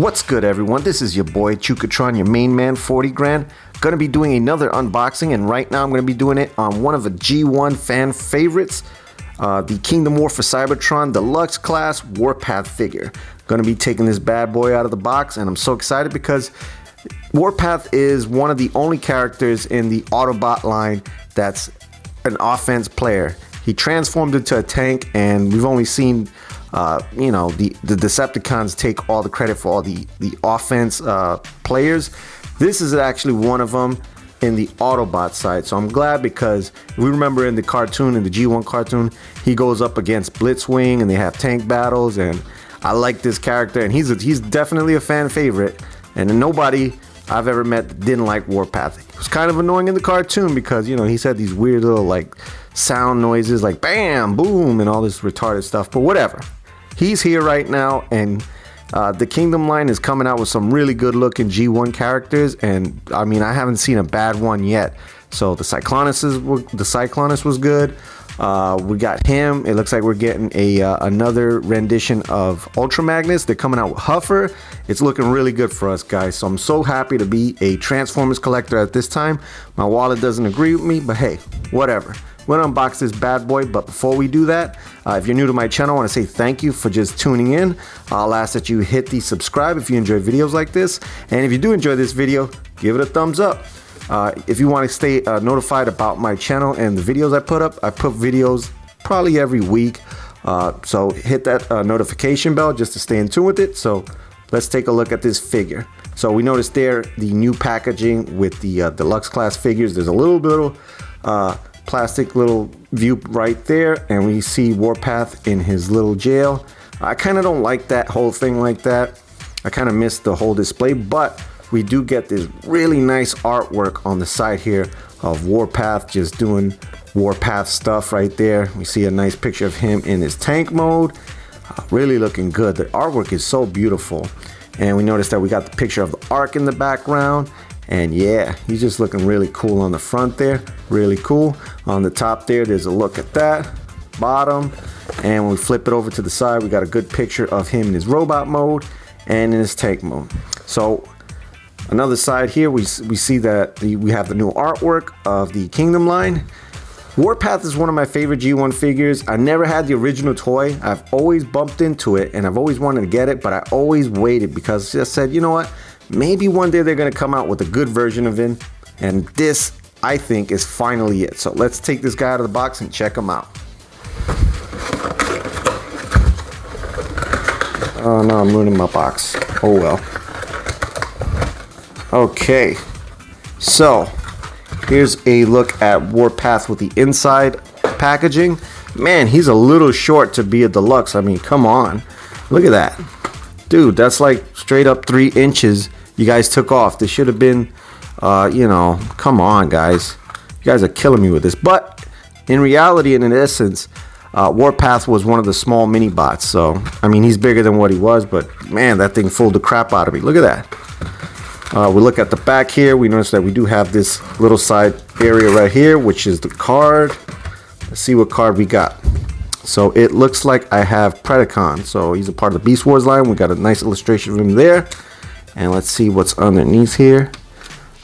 What's good, everyone? This is your boy Chukatron, your main man, 40 grand. Gonna be doing another unboxing, and right now I'm gonna be doing it on one of the G1 fan favorites, the Kingdom War for Cybertron Deluxe class Warpath figure. Gonna be taking this bad boy out of the box, and I'm so excited because Warpath is one of the only characters in the Autobot line that's an offense player. He transformed into a tank, and we've only seen the Decepticons take all the credit for all the offense players. This is actually one of them in the Autobot side, so I'm glad because we remember in the cartoon, in the G1 cartoon, he goes up against Blitzwing and they have tank battles, and I like this character, and he's definitely a fan favorite, and nobody I've ever met didn't like Warpath. It was kind of annoying in the cartoon because, you know, he said these weird little like sound noises like bam, boom, and all this retarded stuff, but whatever. He's here right now, and the Kingdom line is coming out with some really good looking G1 characters, and I mean, I haven't seen a bad one yet. So the Cyclonus was good. We got him. It looks like we're getting another rendition of Ultra Magnus. They're coming out with Huffer. It's looking really good for us, guys. So I'm so happy to be a Transformers collector at this time. My wallet doesn't agree with me, but hey, whatever. We're gonna unbox this bad boy, but before we do that, if you're new to my channel, I want to say thank you for just tuning in. I'll ask that you hit the subscribe if you enjoy videos like this, and if you do enjoy this video, give it a thumbs up. If you want to stay notified about my channel and the videos I put up, I put videos probably every week, so hit that notification bell just to stay in tune with it. So let's take a look at this figure. So we noticed there the new packaging with the deluxe class figures. There's a little bit of plastic little view right there, and we see Warpath in his little jail. I kind of don't like that whole thing like that. I kind of miss the whole display, but we do get this really nice artwork on the side here of Warpath just doing Warpath stuff right there. We see a nice picture of him in his tank mode. Really looking good. The artwork is so beautiful, and we noticed that we got the picture of the Ark in the background. And yeah, he's just looking really cool on the front there. Really cool. On the top there's a look at that. Bottom. And when we flip it over to the side, we got a good picture of him in his robot mode and in his tank mode. So another side here, we see that we have the new artwork of the Kingdom line. Warpath is one of my favorite G1 figures. I never had the original toy. I've always bumped into it, and I've always wanted to get it, but I always waited because I just said, you know what? Maybe one day they're going to come out with a good version of him, and this, I think, is finally it. So let's take this guy out of the box and check him out. Oh no, I'm ruining my box. Oh well. Okay, so here's a look at Warpath with the inside packaging. Man, he's a little short to be a deluxe. I mean, come on. Look at that. Dude, that's like straight up 3 inches you guys took off. This should have been, come on, guys. You guys are killing me with this. But in reality and in essence, Warpath was one of the small mini bots. So, I mean, he's bigger than what he was, but man, that thing fooled the crap out of me. Look at that. We look at the back here. We notice that we do have this little side area right here, which is the card. Let's see what card we got. So it looks like I have Predacon. So he's a part of the Beast Wars line. We got a nice illustration of him there. And let's see what's underneath here.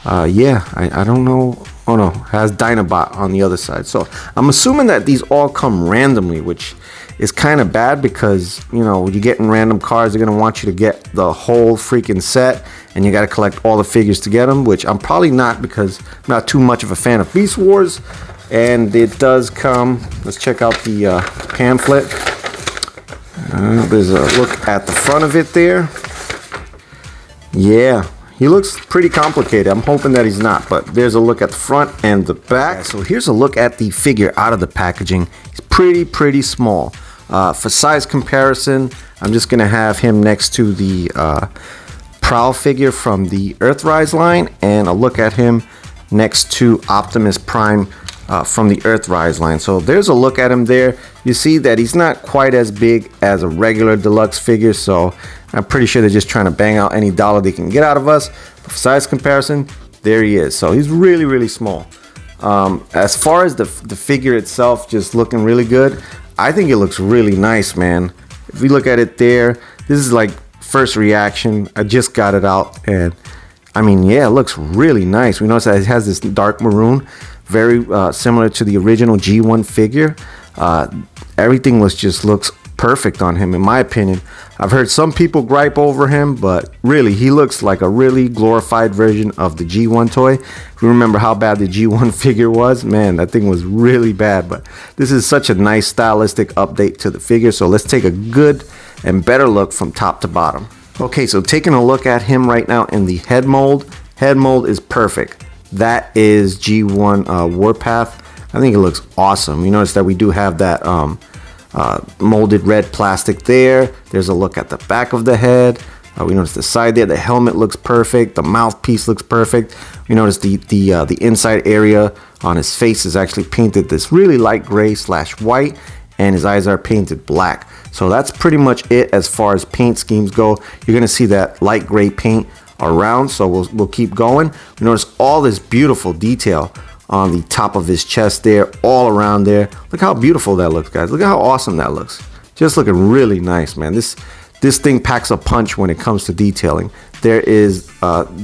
Yeah, I don't know. Oh no, has Dinobot on the other side. So I'm assuming that these all come randomly, which is kind of bad because, you know, when you get in random cards, they're going to want you to get the whole freaking set, and you got to collect all the figures to get them, which I'm probably not because I'm not too much of a fan of Beast Wars. And it does come, let's check out the pamphlet. There's a look at the front of it there. Yeah, he looks pretty complicated. I'm hoping that he's not, but there's a look at the front and the back. So here's a look at the figure out of the packaging. He's pretty small. For size comparison, I'm just going to have him next to the Prowl figure from the Earthrise line, and a look at him next to Optimus Prime from the Earthrise line. So there's a look at him there. You see that he's not quite as big as a regular deluxe figure, so I'm pretty sure they're just trying to bang out any dollar they can get out of us. But for size comparison, there he is. So he's really small. As far as the figure itself just looking really good, I think it looks really nice, man. If we look at it there, this is like first reaction. I just got it out, and I mean, yeah, it looks really nice. We notice that it has this dark maroon, very similar to the original G1 figure. Everything looks perfect on him, in my opinion. I've heard some people gripe over him, but really, he looks like a really glorified version of the G1 toy. If you remember how bad the G1 figure was, man, that thing was really bad. But this is such a nice stylistic update to the figure. So let's take a good and better look from top to bottom. Okay, so taking a look at him right now in the head mold. Head mold is perfect. That is G1 Warpath. I think it looks awesome. You notice that we do have that molded red plastic there. There's a look at the back of the head. We notice the side there. The helmet looks perfect. The mouthpiece looks perfect. We notice the inside area on his face is actually painted this really light gray / white, and his eyes are painted black. So that's pretty much it as far as paint schemes go. You're gonna see that light gray paint around, so we'll keep going. We notice all this beautiful detail on the top of his chest there, all around there. Look how beautiful that looks, guys. Look at how awesome that looks. Just looking really nice, man. This thing packs a punch when it comes to detailing. There is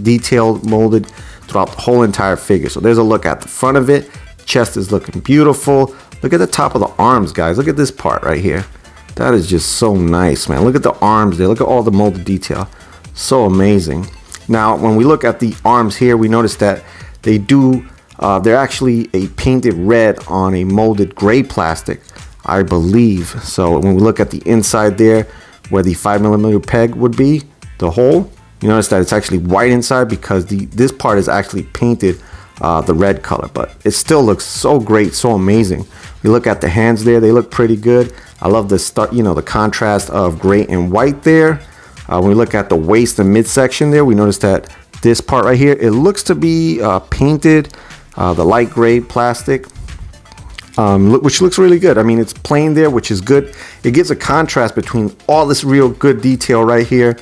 detail molded throughout the whole entire figure. So there's a look at the front of it. Chest is looking beautiful. Look at the top of the arms, guys. Look at this part right here. That is just so nice, man. Look at the arms there. Look at all the molded detail. So amazing. Now, when we look at the arms here, we notice that they're actually a painted red on a molded gray plastic, I believe. So when we look at the inside there, where the 5mm peg would be, the hole, you notice that it's actually white inside because this part is actually painted the red color, but it still looks so great, so amazing. We look at the hands there; they look pretty good. I love the contrast of gray and white there. When we look at the waist and midsection there, we notice that this part right here, it looks to be painted the light gray plastic, which looks really good. I mean, it's plain there, which is good. It gives a contrast between all this real good detail right here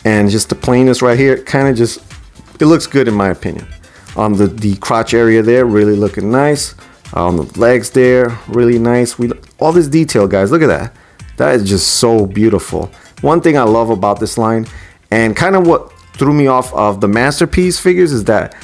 and just the plainness right here. It looks good in my opinion. The crotch area there, really looking nice. On the legs there, really nice. All this detail, guys, look at that. That is just so beautiful. One thing I love about this line, and kind of what threw me off of the Masterpiece figures, is that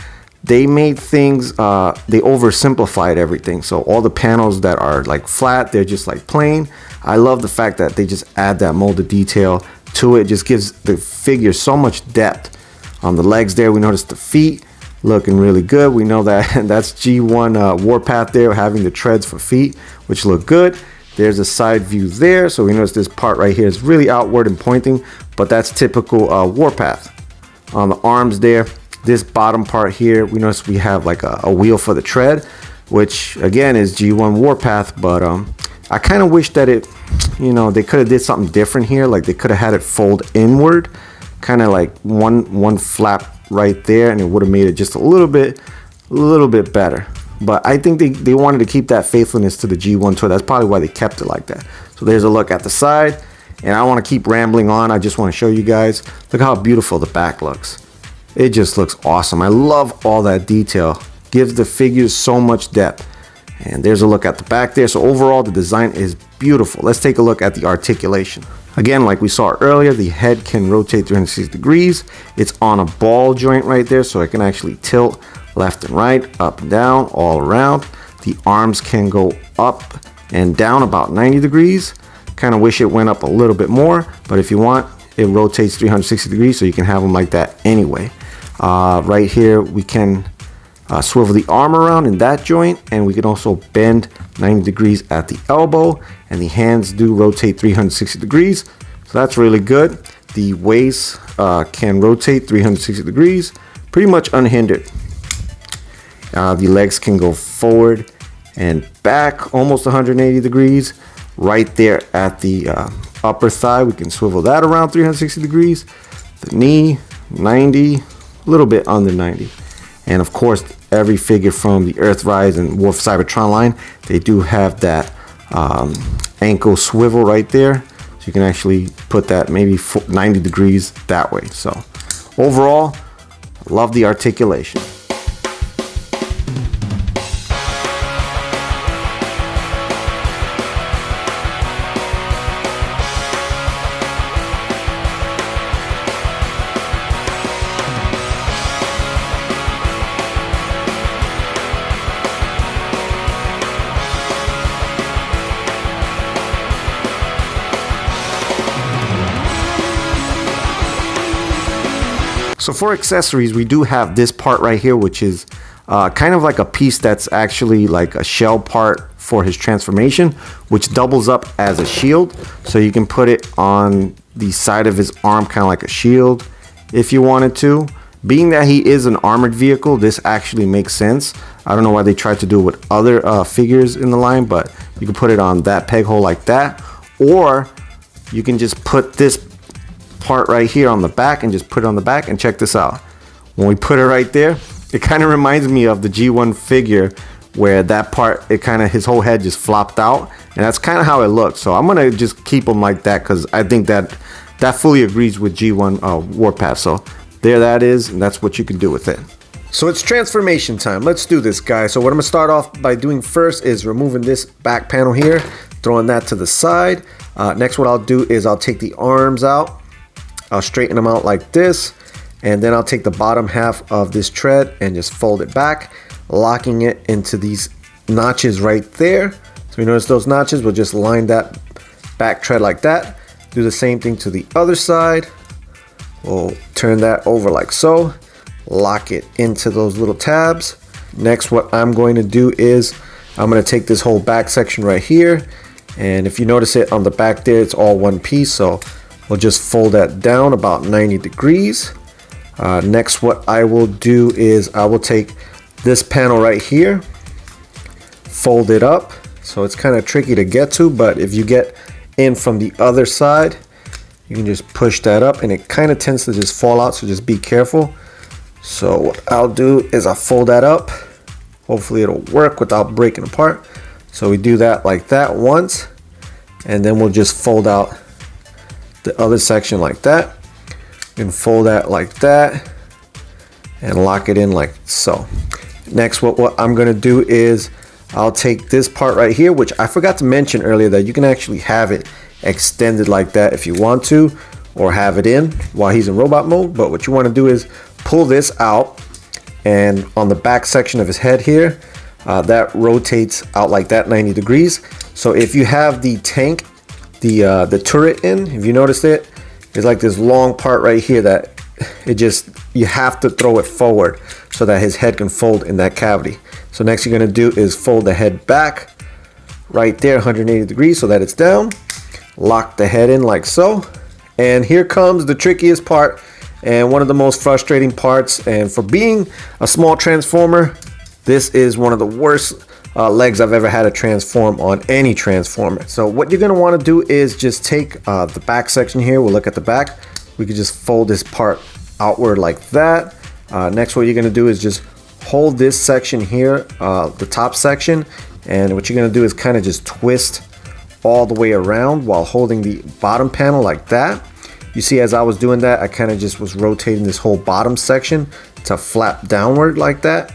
they made things, they oversimplified everything. So all the panels that are like flat, they're just like plain. I love the fact that they just add that molded detail to it. It just gives the figure so much depth. On the legs there, we notice the feet looking really good. We know that that's G1 Warpath there, having the treads for feet, which look good. There's a side view there, so we notice this part right here is really outward and pointing, but that's typical Warpath. On the arms there, this bottom part here, we notice we have like a wheel for the tread, which again is G1 Warpath, but I kind of wish that they could have did something different here. Like they could have had it fold inward, kind of like one flap right there, and it would have made it just a little bit better. But I think they wanted to keep that faithfulness to the G1 toy. That's probably why they kept it like that. So there's a look at the side, and I want to keep rambling on. I just want to show you guys, look how beautiful the back looks. It just looks awesome. I love all that detail. Gives the figures so much depth. And there's a look at the back there. So overall, the design is beautiful. Let's take a look at the articulation. Again, like we saw earlier, the head can rotate 360 degrees. It's on a ball joint right there, so it can actually tilt left and right, up and down, all around. The arms can go up and down about 90 degrees. Kind of wish it went up a little bit more, but if you want, it rotates 360 degrees, so you can have them like that anyway. Right here, we can swivel the arm around in that joint, and we can also bend 90 degrees at the elbow, and the hands do rotate 360 degrees, so that's really good. The waist can rotate 360 degrees, pretty much unhindered. The legs can go forward and back almost 180 degrees. Right there at the upper thigh, we can swivel that around 360 degrees. The knee, 90, a little bit under 90. And of course, every figure from the Earthrise and War for Cybertron line, they do have that ankle swivel right there. So you can actually put that maybe 90 degrees that way. So overall, I love the articulation. So for accessories, we do have this part right here, which is kind of like a piece that's actually like a shell part for his transformation, which doubles up as a shield. So you can put it on the side of his arm, kind of like a shield if you wanted to. Being that he is an armored vehicle, this actually makes sense. I don't know why they tried to do it with other figures in the line, but you can put it on that peg hole like that, or you can just put this part right here on the back and just put it on the back. And check this out. When we put it right there, it kind of reminds me of the G1 figure where that part, it kind of, his whole head just flopped out, and that's kind of how it looks. So I'm gonna just keep them like that because I think that fully agrees with G1 Warpath. So there that is, and that's what you can do with it. So it's transformation time. Let's do this, guys. So what I'm gonna start off by doing first is removing this back panel here, throwing that to the side. Next, what I'll do is I'll take the arms out. I'll straighten them out like this, and then I'll take the bottom half of this tread and just fold it back, locking it into these notches right there. So you notice those notches, we'll just line that back tread like that. Do the same thing to the other side. We'll turn that over like so, lock it into those little tabs. Next, what I'm going to do is I'm going to take this whole back section right here, and if you notice it on the back there, it's all one piece, so we'll just fold that down about 90 degrees. Next, what I will do is I will take this panel right here, fold it up. So it's kind of tricky to get to, but if you get in from the other side, you can just push that up, and it kind of tends to just fall out, so just be careful. So what I'll do is I'll fold that up. Hopefully it'll work without breaking apart. So we do that like that once, and then we'll just fold out the other section like that, and fold that like that, and lock it in like so. Next, what I'm gonna do is I'll take this part right here, which I forgot to mention earlier, that you can actually have it extended like that if you want to, or have it in while he's in robot mode. But what you want to do is pull this out, and on the back section of his head here, that rotates out like that 90 degrees. So if you have the tank, the turret in, if you noticed it, there's like this long part right here that you have to throw it forward so that his head can fold in that cavity. So next you're going to do is fold the head back right there 180 degrees so that it's down. Lock the head in like so. And here comes the trickiest part and one of the most frustrating parts. And for being a small transformer, this is one of the worst legs I've ever had to transform on any transformer. So what you're going to want to do is just take the back section here. We'll look at the back. We could just fold this part outward like that. Next, what you're going to do is just hold this section here, the top section, and what you're going to do is kind of just twist all the way around while holding the bottom panel like that. You see, as I was doing that, I kind of just was rotating this whole bottom section to flap downward like that.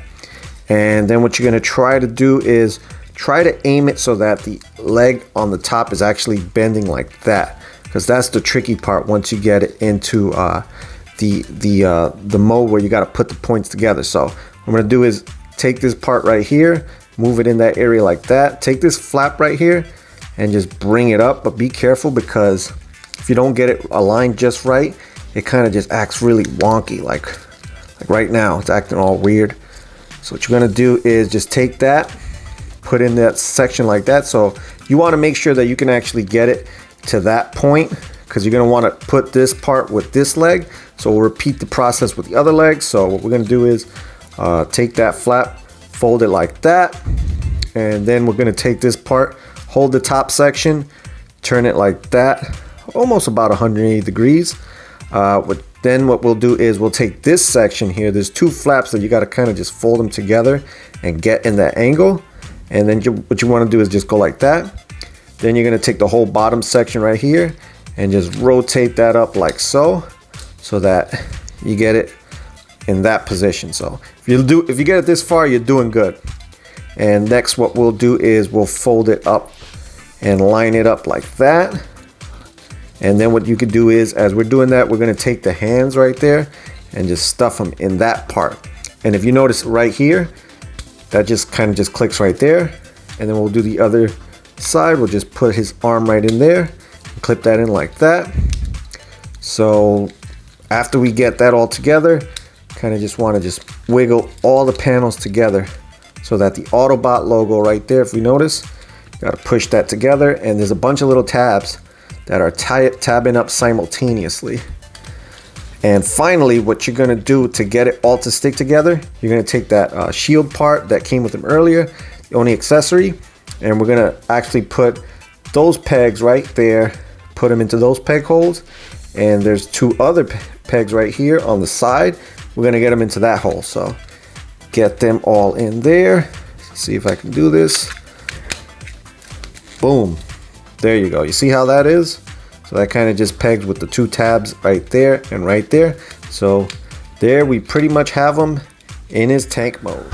And then what you're going to try to do is try to aim it so that the leg on the top is actually bending like that, because that's the tricky part once you get it into the mode where you got to put the points together. So what I'm going to do is take this part right here, move it in that area like that, take this flap right here and just bring it up. But be careful, because if you don't get it aligned just right, it kind of just acts really wonky. Like right now it's acting all weird. So what you're going to do is just take that, put in that section like that. So you want to make sure that you can actually get it to that point, because you're going to want to put this part with this leg. So we'll repeat the process with the other leg. So what we're going to do is take that flap, fold it like that, and then we're going to take this part, hold the top section, turn it like that, almost about 180 degrees. Then what we'll do is we'll take this section here. There's two flaps that you got to kind of just fold them together and get in that angle. And then what you want to do is just go like that. Then you're going to take the whole bottom section right here and just rotate that up like so that you get it in that position. So if you get it this far, you're doing good. And next, what we'll do is we'll fold it up and line it up like that. And then what you could do is, as we're doing that, we're going to take the hands right there and just stuff them in that part. And if you notice right here, that just kind of just clicks right there. And then we'll do the other side. We'll just put his arm right in there and clip that in like that. So after we get that all together, kind of just want to just wiggle all the panels together so that the Autobot logo right there, if you notice, got to push that together, and there's a bunch of little tabs that are tabbing up simultaneously. And finally, what you're going to do to get it all to stick together, you're going to take that shield part that came with them earlier, the only accessory, and we're going to actually put those pegs right there, put them into those peg holes, and there's two other pegs right here on the side. We're going to get them into that hole. So get them all in there. See if I can do this. Boom. There you go. You see how that is? So that kind of just pegs with the two tabs right there and right there. So there we pretty much have them in his tank mode.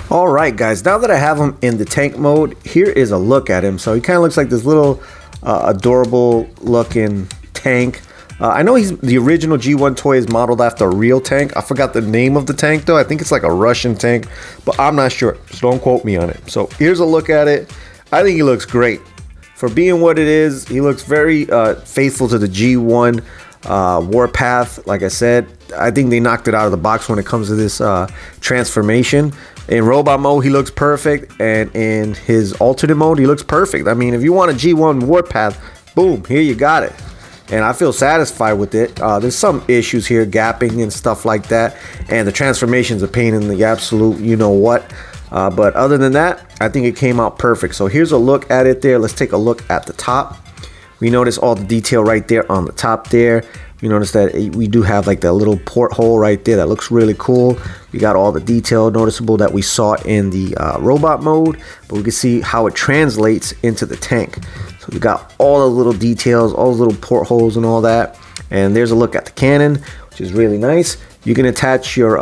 All right, guys, now that I have him in the tank mode, here is a look at him. So he kind of looks like this little adorable looking tank. I know the original G1 toy is modeled after a real tank. I forgot the name of the tank though. I think it's like a Russian tank, but I'm not sure, so don't quote me on it. So here's a look at it. I think he looks great. For being what it is, he looks very faithful to the G1 Warpath. Like I said, I think they knocked it out of the box when it comes to this transformation. In robot mode, he looks perfect, and in his alternate mode, he looks perfect. I mean, if you want a G1 Warpath, boom, here you got it. And I feel satisfied with it. There's some issues here, gapping and stuff like that, and the transformation's a pain in the absolute you know what. But other than that, I think it came out perfect. So here's a look at it there. Let's take a look at the top. We notice all the detail right there on the top there. We notice that we do have like that little porthole right there that looks really cool. We got all the detail noticeable that we saw in the robot mode, but we can see how it translates into the tank. So we got all the little details, all the little portholes and all that. And there's a look at the cannon, which is really nice. You can attach your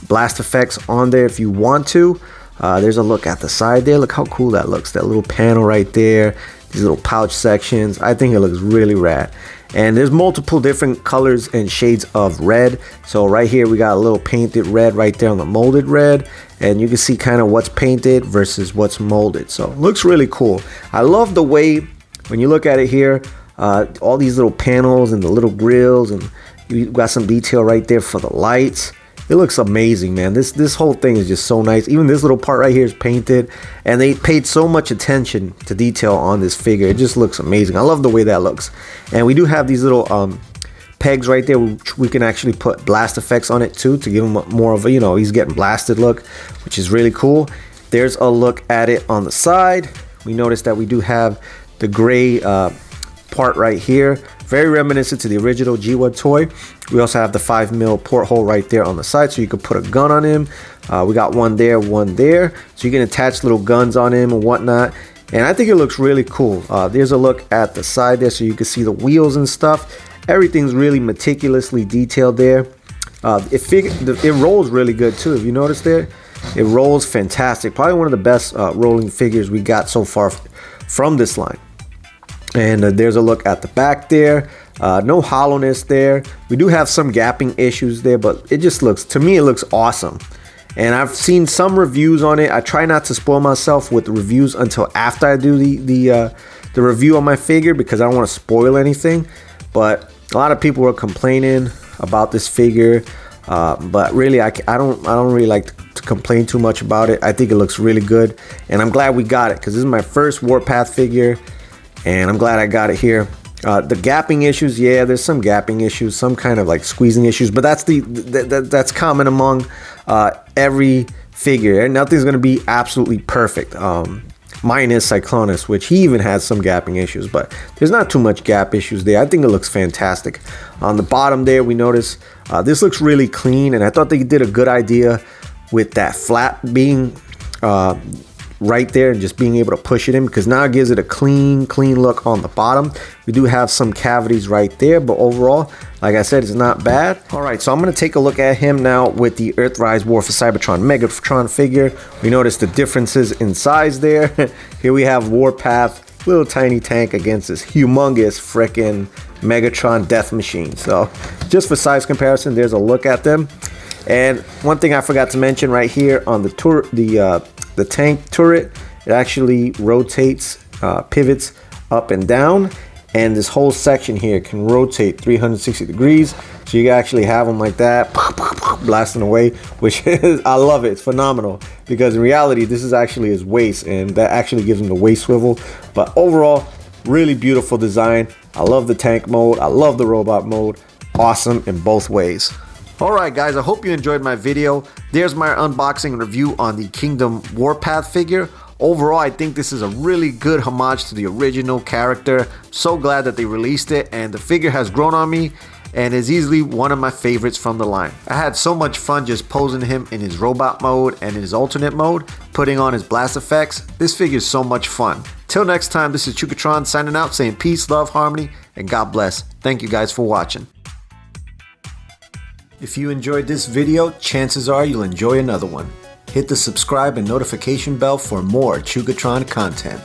blast effects on there if you want to. There's a look at the side there. Look how cool that looks. That little panel right there. These little pouch sections. I think it looks really rad. And there's multiple different colors and shades of red. So right here we got a little painted red right there on the molded red. And you can see kind of what's painted versus what's molded. So it looks really cool. I love the way when you look at it here, all these little panels and the little grills, and you got some detail right there for the lights. It looks amazing, man. This whole thing is just so nice. Even this little part right here is painted, and they paid so much attention to detail on this figure. It just looks amazing. I love the way that looks. And we do have these little pegs right there, which we can actually put blast effects on it too, to give him more of a, you know, he's getting blasted look, which is really cool. There's a look at it on the side. We notice that we do have the gray part right here, very reminiscent to the original G1 toy. We also have the 5mm porthole right there on the side, so you could put a gun on him. We got one there, so you can attach little guns on him and whatnot. And I think it looks really cool. There's a look at the side there, so you can see the wheels and stuff. Everything's really meticulously detailed there. It rolls really good too. If you notice there, it rolls fantastic. Probably one of the best rolling figures we got so far from this line. And there's a look at the back there. No hollowness there. We do have some gapping issues there, but it just looks, to me, it looks awesome. And I've seen some reviews on it. I try not to spoil myself with the reviews until after I do the review on my figure, because I don't want to spoil anything. But a lot of people were complaining about this figure, but really I don't really like to complain too much about it. I think it looks really good, and I'm glad we got it, because this is my first Warpath figure, and I'm glad I got it here. The gapping issues, yeah, there's some gapping issues, some kind of like squeezing issues, but that's common among every figure, and nothing's going to be absolutely perfect. Minus Cyclonus, which he even has some gapping issues, but there's not too much gap issues there. I think it looks fantastic. On the bottom there, we notice this looks really clean, and I thought they did a good idea with that flap being right there and just being able to push it in, because now it gives it a clean look on the bottom. We do have some cavities right there, but overall, like I said, it's not bad. All right, so I'm going to take a look at him now with the Earthrise War for Cybertron Megatron figure. We notice the differences in size there. Here we have Warpath, little tiny tank against this humongous frickin' Megatron death machine. So just for size comparison, there's a look at them. And one thing I forgot to mention right here on the tank turret, it actually rotates, pivots up and down, and this whole section here can rotate 360 degrees, so you can actually have them like that, blasting away, which is, I love it. It's phenomenal, because in reality this is actually his waist, and that actually gives him the waist swivel. But overall, really beautiful design. I love the tank mode, I love the robot mode. Awesome in both ways. Alright guys, I hope you enjoyed my video. There's my unboxing and review on the Kingdom Warpath figure. Overall, I think this is a really good homage to the original character. So glad that they released it, and the figure has grown on me and is easily one of my favorites from the line. I had so much fun just posing him in his robot mode and in his alternate mode, putting on his blast effects. This figure is so much fun. Till next time, this is Chukatron signing out, saying peace, love, harmony, and God bless. Thank you guys for watching. If you enjoyed this video, chances are you'll enjoy another one. Hit the subscribe and notification bell for more Chukatron content.